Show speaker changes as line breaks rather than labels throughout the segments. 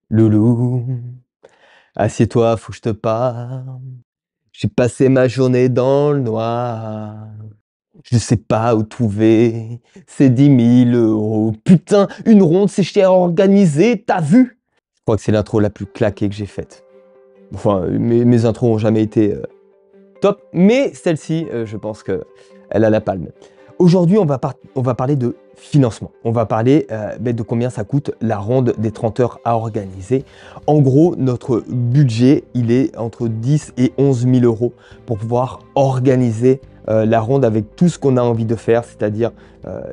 Loulou, assieds-toi, faut que je te parle. J'ai passé ma journée dans le noir. Je sais pas où trouver ces 10 000 €. Putain, une ronde, c'est cher à organiser, t'as vu? Je crois que c'est l'intro la plus claquée que j'ai faite. Enfin, mes intros ont jamais été top, mais celle-ci, je pense qu'elle a la palme. Aujourd'hui, on va parler de financement. On va parler de combien ça coûte la ronde des 30 heures à organiser. En gros, notre budget, il est entre 10 et 11 000 € pour pouvoir organiser la ronde avec tout ce qu'on a envie de faire, c'est-à-dire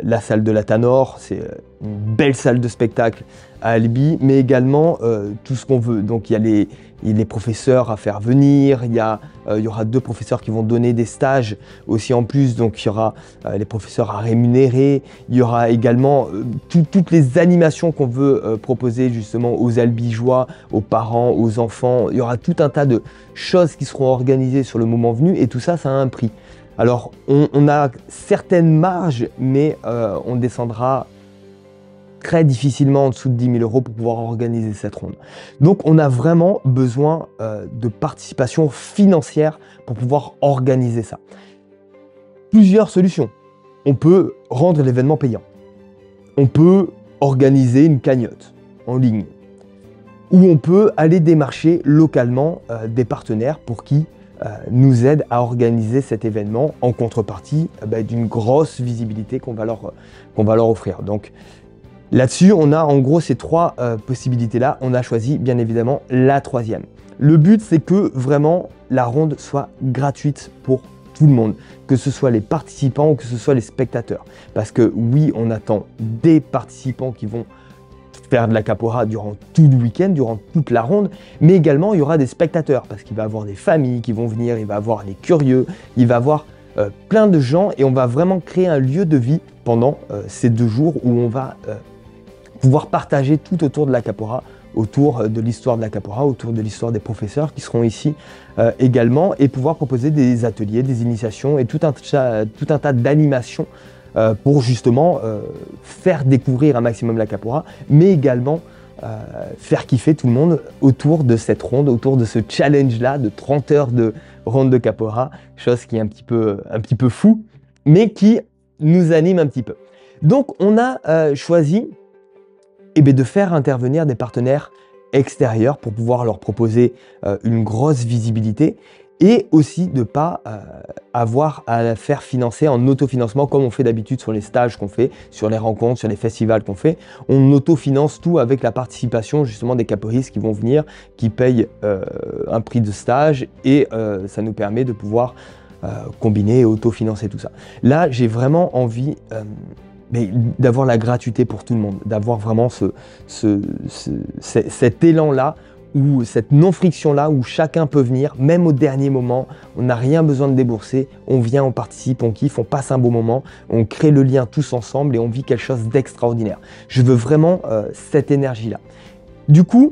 la salle de la Tanor, c'est une belle salle de spectacle à Albi, mais également tout ce qu'on veut. Donc il y a les professeurs à faire venir, il y aura 2 professeurs qui vont donner des stages aussi en plus, donc il y aura les professeurs à rémunérer, il y aura également toutes les animations qu'on veut proposer justement aux albigeois, aux parents, aux enfants. Il y aura tout un tas de choses qui seront organisées sur le moment venu et tout ça, ça a un prix. Alors on a certaines marges, mais on descendra très difficilement en dessous de 10 000 € pour pouvoir organiser cette ronde. Donc on a vraiment besoin de participation financière pour pouvoir organiser ça. Plusieurs solutions. On peut rendre l'événement payant. On peut organiser une cagnotte en ligne. Ou on peut aller démarcher localement des partenaires pour qui nous aident à organiser cet événement en contrepartie d'une grosse visibilité qu'on va leur offrir. Donc, là-dessus, on a en gros ces 3 possibilités-là. On a choisi bien évidemment la 3e. Le but, c'est que vraiment la ronde soit gratuite pour tout le monde, que ce soit les participants ou que ce soit les spectateurs. Parce que oui, on attend des participants qui vont faire de la capoeira durant tout le week-end, durant toute la ronde, mais également il y aura des spectateurs, parce qu'il va y avoir des familles qui vont venir, il va y avoir les curieux, il va y avoir plein de gens et on va vraiment créer un lieu de vie pendant ces 2 jours où on va pouvoir partager tout autour de la capoeira, autour de l'histoire de la capoeira, autour de l'histoire des professeurs qui seront ici également, et pouvoir proposer des ateliers, des initiations et tout un tas d'animations pour justement faire découvrir un maximum la capoeira, mais également faire kiffer tout le monde autour de cette ronde, autour de ce challenge-là de 30 heures de ronde de capoeira, chose qui est un petit peu fou, mais qui nous anime un petit peu. Donc on a choisi de faire intervenir des partenaires extérieurs pour pouvoir leur proposer une grosse visibilité et aussi de ne pas avoir à la faire financer en autofinancement comme on fait d'habitude sur les stages qu'on fait, sur les rencontres, sur les festivals qu'on fait. On autofinance tout avec la participation justement des capoeiristes qui vont venir, qui payent un prix de stage et ça nous permet de pouvoir combiner et autofinancer tout ça. Là, j'ai vraiment envie d'avoir la gratuité pour tout le monde, d'avoir vraiment cet élan-là, ou cette non-friction-là, où chacun peut venir, même au dernier moment, on n'a rien besoin de débourser, on vient, on participe, on kiffe, on passe un beau moment, on crée le lien tous ensemble et on vit quelque chose d'extraordinaire. Je veux vraiment cette énergie-là. Du coup,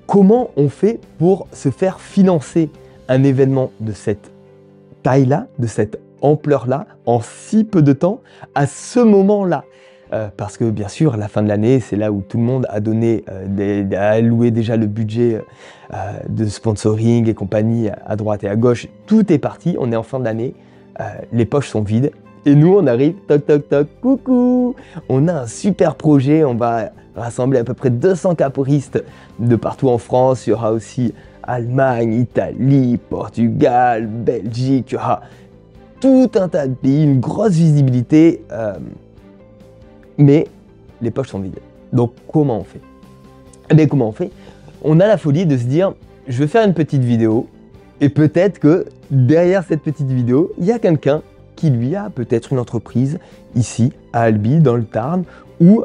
comment on fait pour se faire financer un événement de cette taille-là, de cette ampleur-là, en si peu de temps, à ce moment-là? Parce que bien sûr, à la fin de l'année, c'est là où tout le monde a donné, a alloué déjà le budget de sponsoring et compagnie à droite et à gauche. Tout est parti, on est en fin d'année, les poches sont vides. Et nous, on arrive, toc toc toc, coucou! On a un super projet, on va rassembler à peu près 200 capoeiristes de partout en France. Il y aura aussi Allemagne, Italie, Portugal, Belgique, il y aura tout un tas de pays, une grosse visibilité. Mais les poches sont vides. Donc comment on fait? Comment on fait? On a la folie de se dire, je vais faire une petite vidéo, et peut-être que derrière cette petite vidéo, il y a quelqu'un qui lui a peut-être une entreprise ici, à Albi, dans le Tarn, ou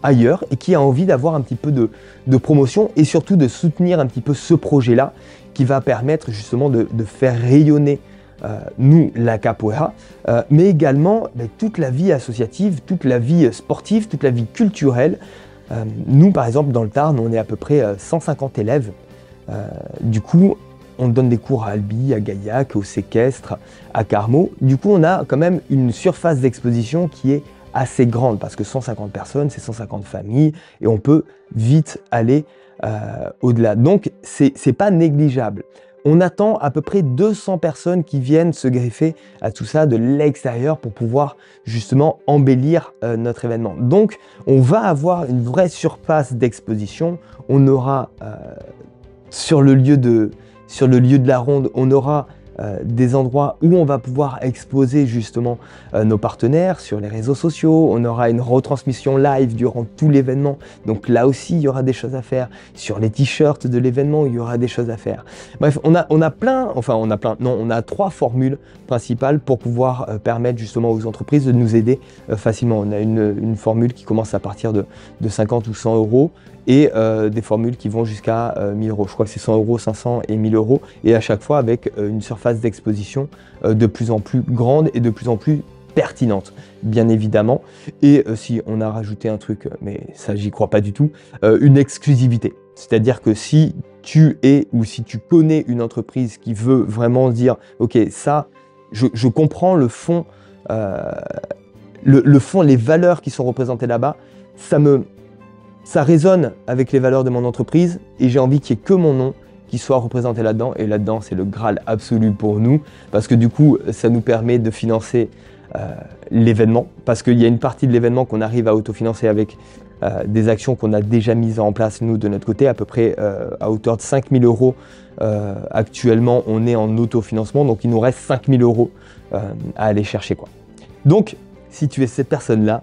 ailleurs, et qui a envie d'avoir un petit peu de promotion, et surtout de soutenir un petit peu ce projet-là, qui va permettre justement de faire rayonner nous, la capoeira, mais également toute la vie associative, toute la vie sportive, toute la vie culturelle. Nous, par exemple, dans le Tarn, on est à peu près 150 élèves. Du coup, on donne des cours à Albi, à Gaillac, au Séquestre, à Carmaux. Du coup, on a quand même une surface d'exposition qui est assez grande parce que 150 personnes, c'est 150 familles et on peut vite aller au-delà. Donc, c'est pas négligeable. On attend à peu près 200 personnes qui viennent se greffer à tout ça de l'extérieur pour pouvoir justement embellir notre événement. Donc, on va avoir une vraie surface d'exposition. On aura sur le lieu de la ronde, on aura des endroits où on va pouvoir exposer justement nos partenaires sur les réseaux sociaux. On aura une retransmission live durant tout l'événement. Donc là aussi, il y aura des choses à faire. Sur les t-shirts de l'événement, il y aura des choses à faire. Bref, on a 3 formules principales pour pouvoir permettre justement aux entreprises de nous aider facilement. On a une formule qui commence à partir de 50 ou 100 euros et des formules qui vont jusqu'à 1000 euros. Je crois que c'est 100 euros, 500 et 1000 euros. Et à chaque fois avec une surface d'exposition de plus en plus grande et de plus en plus pertinente, bien évidemment. Et si on a rajouté un truc, mais ça j'y crois pas du tout, une exclusivité. C'est-à-dire que si tu es ou si tu connais une entreprise qui veut vraiment dire « Ok, ça, je comprends le fond, les valeurs qui sont représentées là-bas, ça résonne avec les valeurs de mon entreprise et j'ai envie qu'il n'y ait que mon nom qui soit représenté là-dedans. Et là-dedans, c'est le Graal absolu pour nous parce que du coup, ça nous permet de financer l'événement parce qu'il y a une partie de l'événement qu'on arrive à autofinancer avec des actions qu'on a déjà mises en place, nous, de notre côté, à peu près à hauteur de 5000 euros. Actuellement, on est en autofinancement, donc il nous reste 5000 euros à aller chercher, quoi. Donc, si tu es cette personne-là,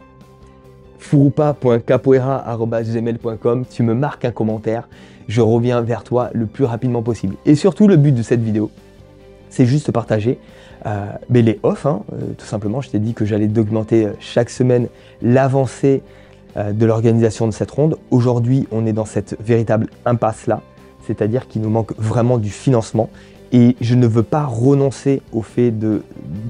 furupa.capoeira@gmail.com, tu me marques un commentaire, je reviens vers toi le plus rapidement possible. Et surtout, le but de cette vidéo, c'est juste de partager les offs, tout simplement. Je t'ai dit que j'allais documenter chaque semaine l'avancée de l'organisation de cette ronde. Aujourd'hui, on est dans cette véritable impasse-là, c'est-à-dire qu'il nous manque vraiment du financement. Et je ne veux pas renoncer au fait de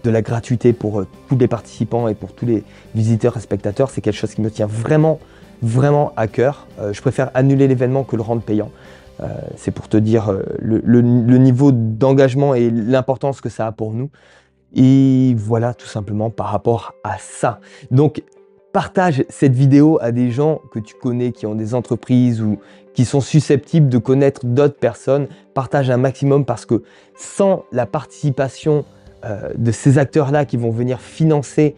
la gratuité pour tous les participants et pour tous les visiteurs et spectateurs. C'est quelque chose qui me tient vraiment, vraiment à cœur. Je préfère annuler l'événement que le rendre payant. C'est pour te dire le niveau d'engagement et l'importance que ça a pour nous. Et voilà, tout simplement par rapport à ça. Donc, partage cette vidéo à des gens que tu connais, qui ont des entreprises ou qui sont susceptibles de connaître d'autres personnes. Partage un maximum parce que sans la participation de ces acteurs-là qui vont venir financer,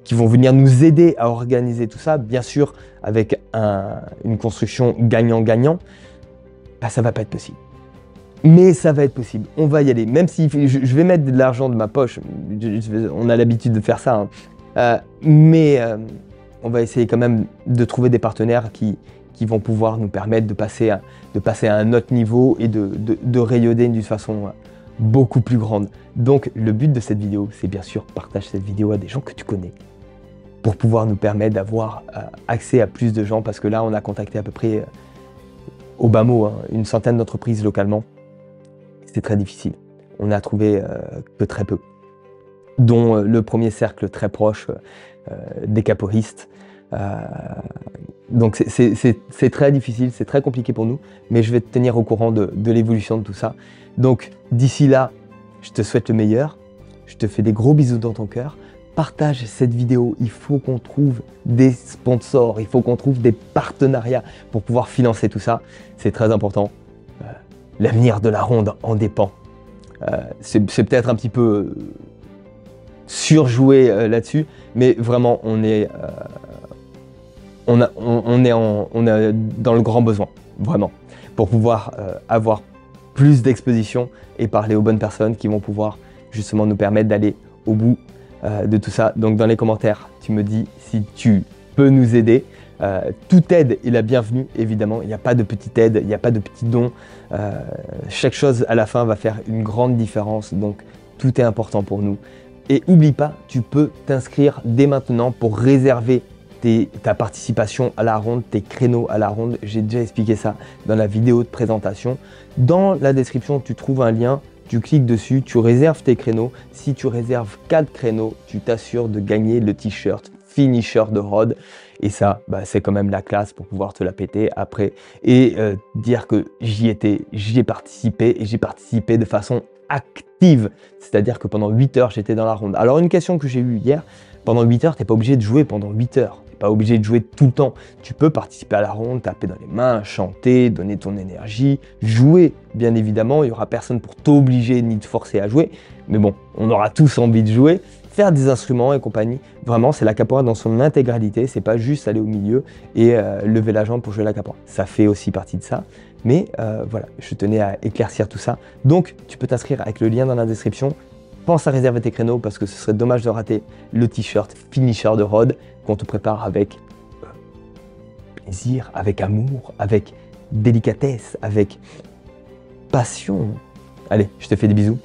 qui vont venir nous aider à organiser tout ça, bien sûr avec une construction gagnant-gagnant, ça va pas être possible. Mais ça va être possible, on va y aller. Même si je vais mettre de l'argent de ma poche, on a l'habitude de faire ça, mais on va essayer quand même de trouver des partenaires qui vont pouvoir nous permettre de passer à un autre niveau et de rayonner d'une façon beaucoup plus grande. Donc le but de cette vidéo, c'est bien sûr partage cette vidéo à des gens que tu connais pour pouvoir nous permettre d'avoir accès à plus de gens, parce que là on a contacté à peu près au bas mot une centaine d'entreprises localement. C'est très difficile, on a trouvé que très peu, dont le premier cercle très proche des capoeistes. Donc c'est très difficile, c'est très compliqué pour nous, mais je vais te tenir au courant de l'évolution de tout ça. Donc d'ici là, je te souhaite le meilleur, je te fais des gros bisous dans ton cœur. Partage cette vidéo, il faut qu'on trouve des sponsors, il faut qu'on trouve des partenariats pour pouvoir financer tout ça, c'est très important. L'avenir de la ronde en dépend. C'est peut-être un petit peu surjoué là-dessus, mais vraiment on est dans le grand besoin, vraiment, pour pouvoir avoir plus d'exposition et parler aux bonnes personnes qui vont pouvoir justement nous permettre d'aller au bout de tout ça. Donc dans les commentaires, tu me dis si tu peux nous aider. Toute aide est la bienvenue, évidemment. Il n'y a pas de petite aide, il n'y a pas de petits dons. Chaque chose à la fin va faire une grande différence, donc tout est important pour nous. Et n'oublie pas, tu peux t'inscrire dès maintenant pour réserver ta participation à la ronde, tes créneaux à la ronde. J'ai déjà expliqué ça dans la vidéo de présentation. Dans la description, tu trouves un lien, tu cliques dessus, tu réserves tes créneaux. Si tu réserves 4 créneaux, tu t'assures de gagner le t-shirt finisher de Rhodes. Et ça, bah, c'est quand même la classe pour pouvoir te la péter après et dire que j'y étais, j'y ai participé et j'ai participé de façon active. C'est-à-dire que pendant 8 heures, j'étais dans la ronde. Alors une question que j'ai eue hier, pendant 8 heures, tu n'es pas obligé de jouer pendant 8 heures. Tu n'es pas obligé de jouer tout le temps. Tu peux participer à la ronde, taper dans les mains, chanter, donner ton énergie, jouer. Bien évidemment, il n'y aura personne pour t'obliger ni te forcer à jouer. Mais bon, on aura tous envie de jouer. Faire des instruments et compagnie, vraiment c'est la capoeira dans son intégralité, c'est pas juste aller au milieu et lever la jambe pour jouer la capoeira. Ça fait aussi partie de ça, mais voilà, je tenais à éclaircir tout ça. Donc tu peux t'inscrire avec le lien dans la description. Pense à réserver tes créneaux parce que ce serait dommage de rater le t-shirt finisher de Rhodes qu'on te prépare avec plaisir, avec amour, avec délicatesse, avec passion. Allez, je te fais des bisous.